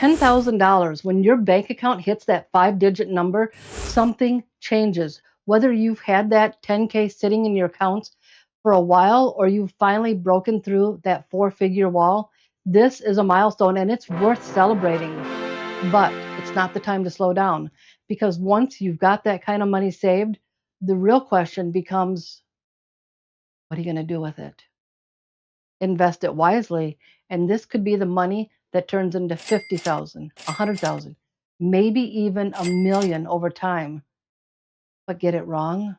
$10,000, when your bank account hits that 5-digit number, something changes. Whether you've had that 10K sitting in your accounts for a while or you've finally broken through that 4-figure wall, this is a milestone and it's worth celebrating. But it's not the time to slow down, because once you've got that kind of money saved, the real question becomes, what are you going to do with it? Invest it wisely, and this could be the money that turns into 50,000, 100,000, maybe even a million over time. But get it wrong,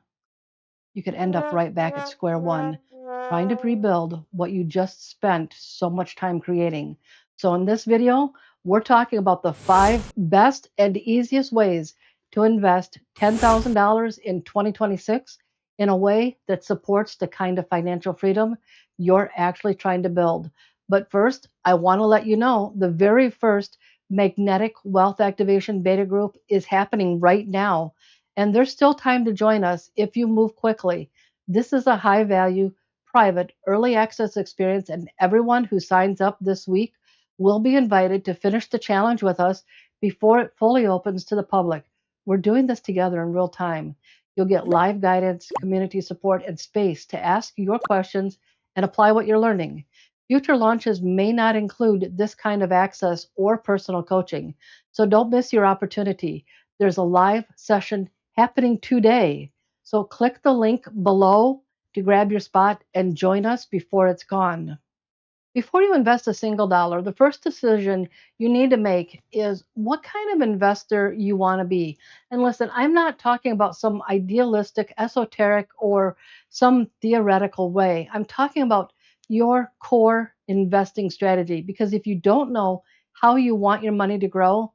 you could end up right back at square one, trying to rebuild what you just spent so much time creating. So in this video, we're talking about the 5 best and easiest ways to invest $10,000 in 2026 in a way that supports the kind of financial freedom you're actually trying to build. But first, I want to let you know the very first Magnetic Wealth Activation Beta Group is happening right now. And there's still time to join us if you move quickly. This is a high value, private, early access experience, and everyone who signs up this week will be invited to finish the challenge with us before it fully opens to the public. We're doing this together in real time. You'll get live guidance, community support, and space to ask your questions and apply what you're learning. Future launches may not include this kind of access or personal coaching, so don't miss your opportunity. There's a live session happening today. So click the link below to grab your spot and join us before it's gone. Before you invest a single dollar, the first decision you need to make is what kind of investor you want to be. And listen, I'm not talking about some idealistic, esoteric, or some theoretical way. I'm talking about your core investing strategy. Because if you don't know how you want your money to grow,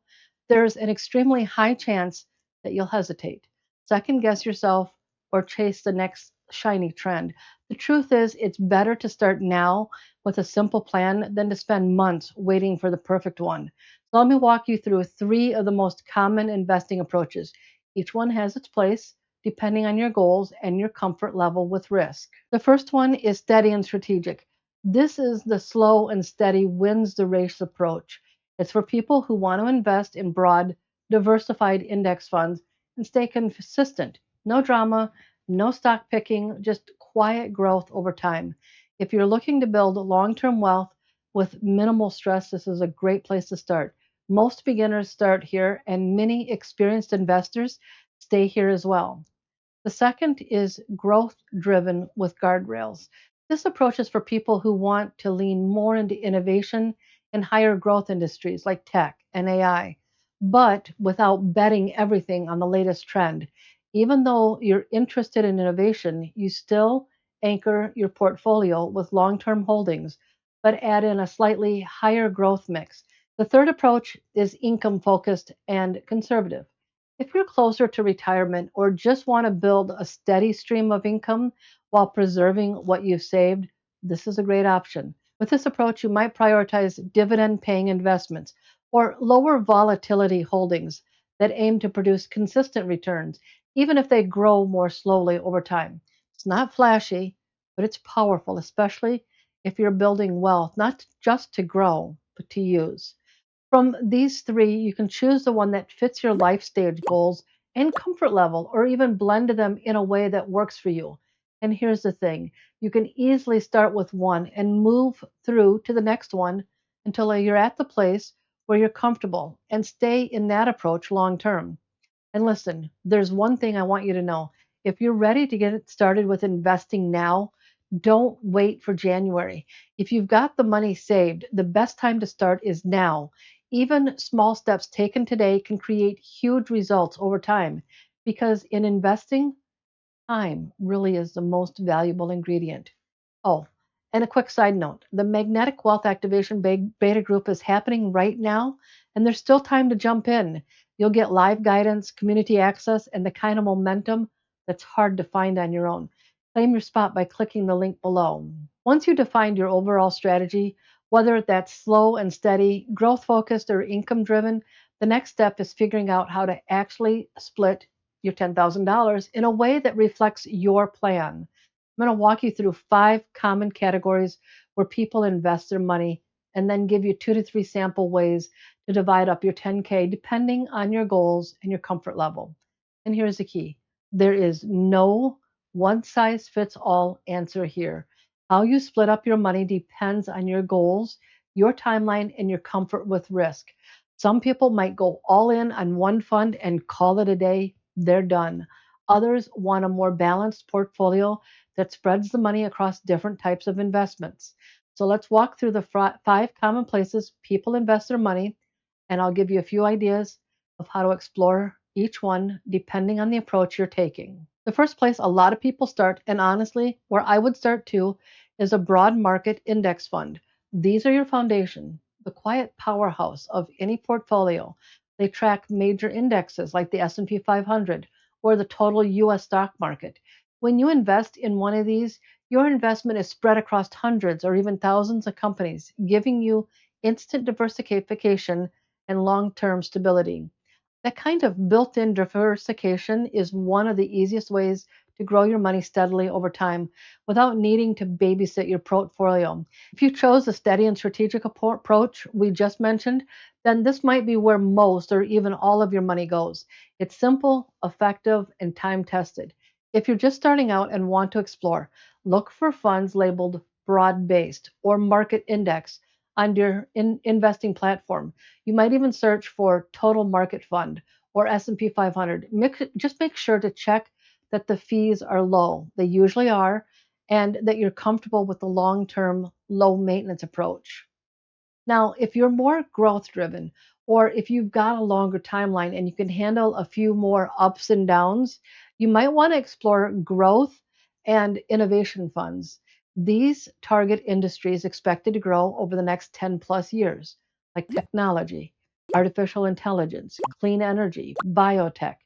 there's an extremely high chance that you'll hesitate, second guess yourself, or chase the next shiny trend. The truth is, it's better to start now with a simple plan than to spend months waiting for the perfect one. So let me walk you through 3 of the most common investing approaches. Each one has its place depending on your goals and your comfort level with risk. The first one is steady and strategic. This is the slow and steady wins the race approach. It's for people who want to invest in broad, diversified index funds and stay consistent. No drama, no stock picking, just quiet growth over time. If you're looking to build long-term wealth with minimal stress, this is a great place to start. Most beginners start here, and many experienced investors stay here as well. The second is growth driven with guardrails. This approach is for people who want to lean more into innovation and higher growth industries like tech and AI, but without betting everything on the latest trend. Even though you're interested in innovation, you still anchor your portfolio with long term holdings, but add in a slightly higher growth mix. The third approach is income focused and conservative. If you're closer to retirement or just want to build a steady stream of income while preserving what you've saved, this is a great option. With this approach, you might prioritize dividend paying investments or lower volatility holdings that aim to produce consistent returns, even if they grow more slowly over time. It's not flashy, but it's powerful, especially if you're building wealth, not just to grow, but to use. From these 3, you can choose the one that fits your life stage goals and comfort level, or even blend them in a way that works for you. And here's the thing, you can easily start with one and move through to the next one until you're at the place where you're comfortable and stay in that approach long term. And listen, there's one thing I want you to know. If you're ready to get it started with investing now, don't wait for January. If you've got the money saved, the best time to start is now. Even small steps taken today can create huge results over time, because in investing, time really is the most valuable ingredient. Oh, and a quick side note, the Magnetic Wealth Activation Beta Group is happening right now, and there's still time to jump in. You'll get live guidance, community access, and the kind of momentum that's hard to find on your own. Claim your spot by clicking the link below. Once you define your overall strategy, whether that's slow and steady, growth focused, or income driven, the next step is figuring out how to actually split your $10,000 in a way that reflects your plan. I'm going to walk you through 5 common categories where people invest their money and then give you 2 to 3 sample ways to divide up your 10K depending on your goals and your comfort level. And here's the key: there is no one size fits all answer here. How you split up your money depends on your goals, your timeline, and your comfort with risk. Some people might go all in on one fund and call it a day, they're done. Others want a more balanced portfolio that spreads the money across different types of investments. So let's walk through the five common places people invest their money, and I'll give you a few ideas of how to explore each one depending on the approach you're taking. The first place a lot of people start, and honestly, where I would start too, is a broad market index fund. These are your foundation, the quiet powerhouse of any portfolio. They track major indexes like the S&P 500 or the total US stock market. When you invest in one of these, your investment is spread across hundreds or even thousands of companies, giving you instant diversification and long term stability. That kind of built in diversification is one of the easiest ways to grow your money steadily over time without needing to babysit your portfolio. If you chose the steady and strategic approach we just mentioned, then this might be where most or even all of your money goes. It's simple, effective, and time tested. If you're just starting out and want to explore, look for funds labeled broad based or market index on your investing platform. You might even search for total market fund or S&P 500. Just make sure to check that the fees are low. They usually are, and that you're comfortable with the long-term low maintenance approach. Now, if you're more growth driven, or if you've got a longer timeline and you can handle a few more ups and downs, you might want to explore growth and innovation funds. These target industries expected to grow over the next 10 plus years, like technology, artificial intelligence, clean energy, biotech.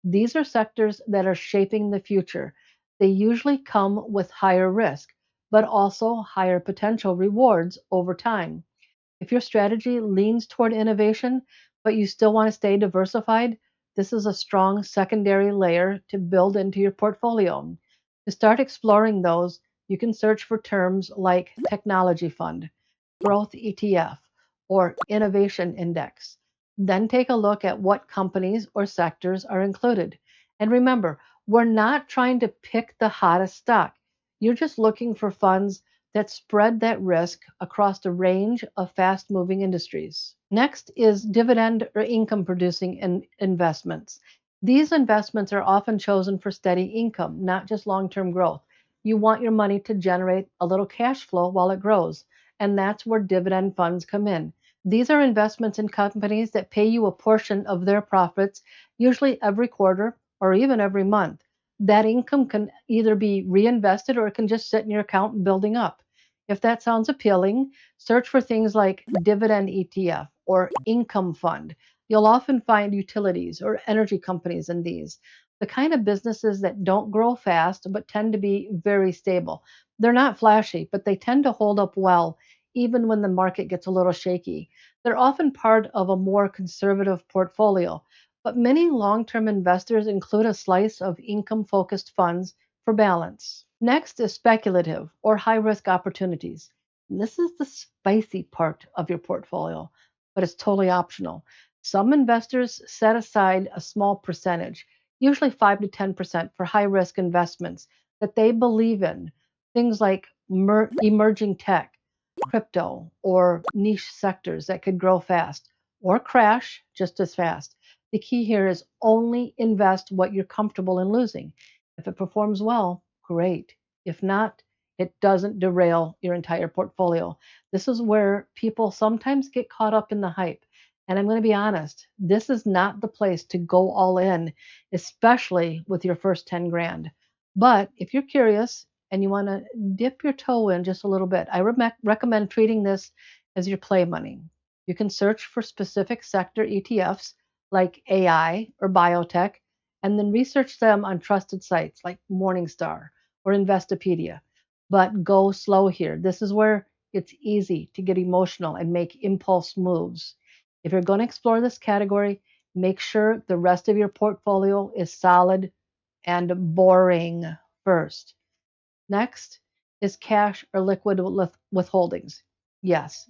These are sectors that are shaping the future. They usually come with higher risk, but also higher potential rewards over time. If your strategy leans toward innovation, but you still want to stay diversified, this is a strong secondary layer to build into your portfolio. To start exploring those, you can search for terms like technology fund, growth ETF, or innovation index. Then take a look at what companies or sectors are included. And remember, we're not trying to pick the hottest stock. You're just looking for funds that spread that risk across a range of fast moving industries. Next is dividend or income producing investments. These investments are often chosen for steady income, not just long term growth. You want your money to generate a little cash flow while it grows, and that's where dividend funds come in. These are investments in companies that pay you a portion of their profits, usually every quarter or even every month. That income can either be reinvested or it can just sit in your account building up. If that sounds appealing, search for things like dividend ETF or income fund. You'll often find utilities or energy companies in these, the kind of businesses that don't grow fast but tend to be very stable. They're not flashy, but they tend to hold up well even when the market gets a little shaky. They're often part of a more conservative portfolio, but many long term investors include a slice of income focused funds for balance. Next is speculative or high risk opportunities. And this is the spicy part of your portfolio, but it's totally optional. Some investors set aside a small percentage, usually 5 to 10%, for high risk investments that they believe in, things like emerging tech, crypto, or niche sectors that could grow fast or crash just as fast. The key here is only invest what you're comfortable in losing. If it performs well, great. If not, it doesn't derail your entire portfolio. This is where people sometimes get caught up in the hype. And I'm going to be honest, this is not the place to go all in, especially with your first 10 grand. But if you're curious and you want to dip your toe in just a little bit, I recommend treating this as your play money. You can search for specific sector ETFs like AI or biotech, and then research them on trusted sites like Morningstar or Investopedia. But go slow here. This is where it's easy to get emotional and make impulse moves. If you're going to explore this category, make sure the rest of your portfolio is solid and boring first. Next is cash or liquid withholdings. Yes,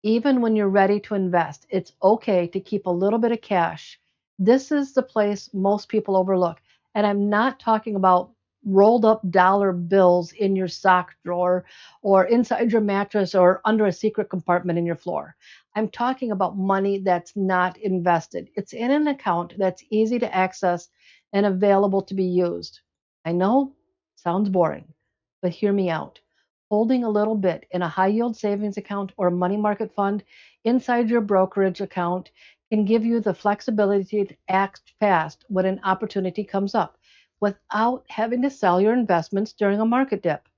Even when you're ready to invest, it's okay to keep a little bit of cash. This is the place most people overlook. And I'm not talking about rolled up dollar bills in your sock drawer or inside your mattress or under a secret compartment in your floor. I'm talking about money that's not invested. It's in an account that's easy to access and available to be used. I know, sounds boring, but hear me out. Holding a little bit in a high yield savings account or money market fund inside your brokerage account can give you the flexibility to act fast when an opportunity comes up without having to sell your investments during a market dip.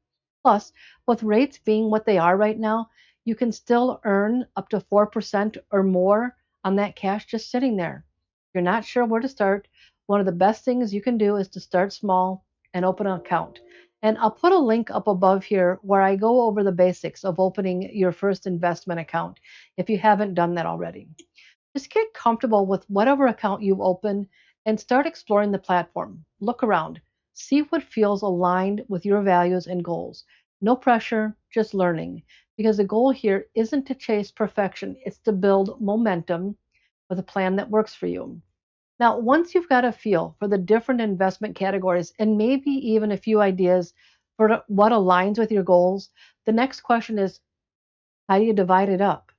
Plus, with rates being what they are right now, you can still earn up to 4% or more on that cash just sitting there. If you're not sure where to start, one of the best things you can do is to start small and open an account. And I'll put a link up above here where I go over the basics of opening your first investment account if you haven't done that already. Just get comfortable with whatever account you open and start exploring the platform. Look around, see what feels aligned with your values and goals. No pressure, just learning. Because the goal here isn't to chase perfection, it's to build momentum with a plan that works for you. Now, once you've got a feel for the different investment categories and maybe even a few ideas for what aligns with your goals, the next question is, how do you divide it up?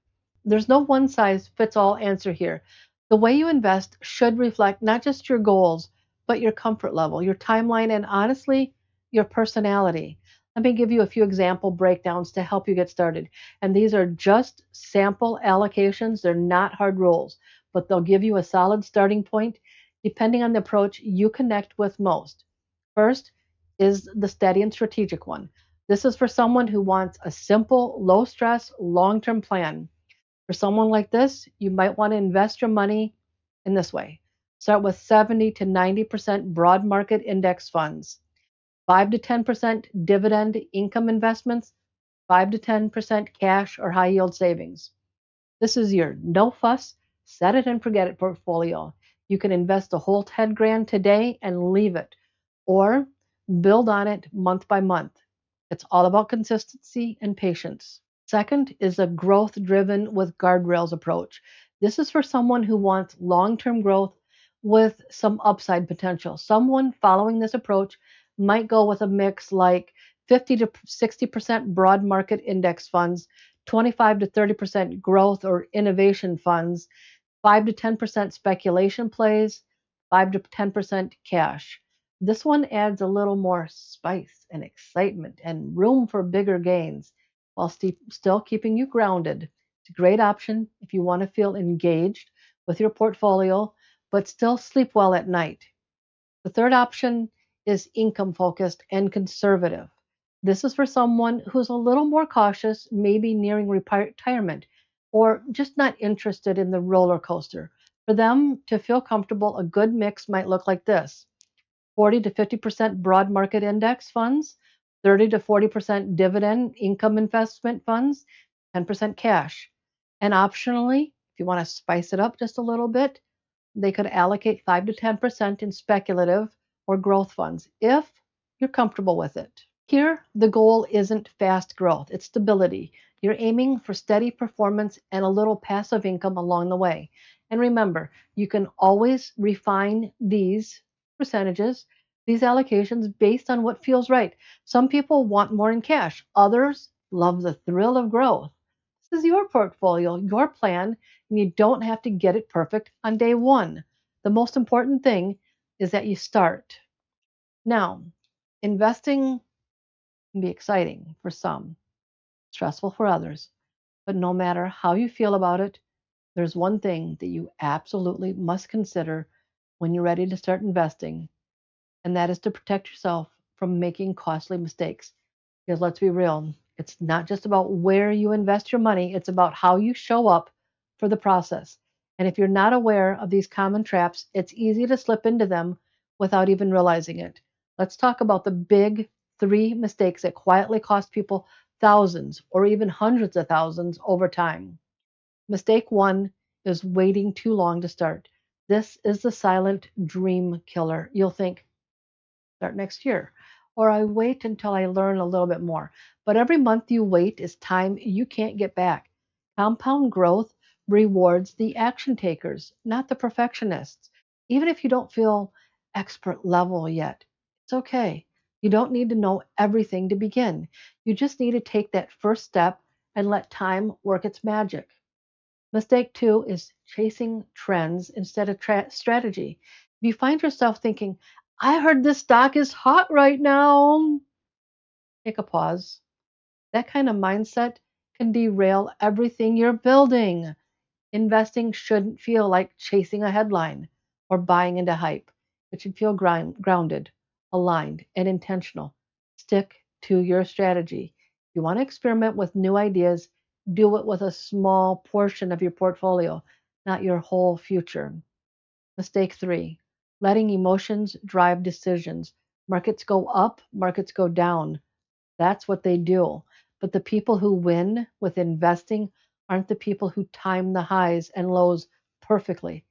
There's no one size fits all answer here. The way you invest should reflect not just your goals, but your comfort level, your timeline, and honestly, your personality. Let me give you a few example breakdowns to help you get started. And these are just sample allocations, they're not hard rules, but they'll give you a solid starting point depending on the approach you connect with most. First is the steady and strategic one. This is for someone who wants a simple, low stress, long term plan. For someone like this, you might want to invest your money in this way. Start with 70 to 90% broad market index funds, 5 to 10% dividend income investments, 5 to 10% cash or high yield savings. This is your no fuss, set it and forget it portfolio. You can invest the whole 10 grand today and leave it, or build on it month by month. It's all about consistency and patience. Second is a growth driven with guardrails approach. This is for someone who wants long term growth with some upside potential. Someone following this approach might go with a mix like 50 to 60% broad market index funds, 25 to 30% growth or innovation funds, 5 to 10% speculation plays, 5 to 10% cash. This one adds a little more spice and excitement and room for bigger gains while still keeping you grounded. It's a great option if you want to feel engaged with your portfolio but still sleep well at night. The third option is income focused and conservative. This is for someone who's a little more cautious, maybe nearing retirement, or just not interested in the roller coaster. For them to feel comfortable, a good mix might look like this: 40 to 50% broad market index funds, 30 to 40% dividend income investment funds, 10% cash. And optionally, if you want to spice it up just a little bit, they could allocate 5 to 10% in speculative or growth funds if you're comfortable with it. Here, the goal isn't fast growth, it's stability. You're aiming for steady performance and a little passive income along the way. And remember, you can always refine these percentages, these allocations based on what feels right. Some people want more in cash, others love the thrill of growth. This is your portfolio, your plan, and you don't have to get it perfect on day one. The most important thing is that you start. Now, investing can be exciting for some, stressful for others, but no matter how you feel about it, there's one thing that you absolutely must consider when you're ready to start investing, and that is to protect yourself from making costly mistakes. Because let's be real, it's not just about where you invest your money, it's about how you show up for the process. And if you're not aware of these common traps, it's easy to slip into them without even realizing it. Let's talk about the big three mistakes that quietly cost people thousands or even hundreds of thousands over time. Mistake one is waiting too long to start. This is the silent dream killer. You'll think, start next year. Or I wait until I learn a little bit more. But every month you wait is time you can't get back. Compound growth rewards the action takers, not the perfectionists. Even if you don't feel expert level yet, it's okay. You don't need to know everything to begin. You just need to take that first step and let time work its magic. Mistake two is chasing trends instead of strategy. If you find yourself thinking, I heard this stock is hot right now, take a pause. That kind of mindset can derail everything you're building. Investing shouldn't feel like chasing a headline or buying into hype. It should feel grounded, aligned, and intentional. Stick to your strategy. If you want to experiment with new ideas, do it with a small portion of your portfolio, not your whole future. Mistake three, letting emotions drive decisions. Markets go up, markets go down. That's what they do. But the people who win with investing aren't the people who time the highs and lows perfectly.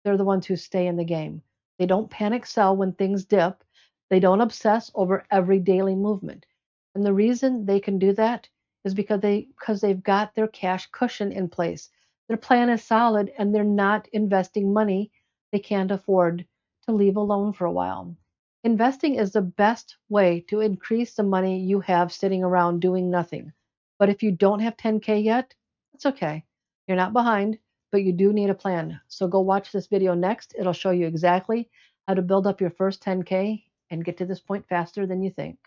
They're the ones who stay in the game. They don't panic sell when things dip. They don't obsess over every daily movement. And the reason they can do that is because they've got their cash cushion in place. Their plan is solid and they're not investing money they can't afford to leave alone for a while. Investing is the best way to increase the money you have sitting around doing nothing. But if you don't have 10K yet, it's okay. You're not behind, but you do need a plan. So go watch this video next. It'll show you exactly how to build up your first 10K and get to this point faster than you think.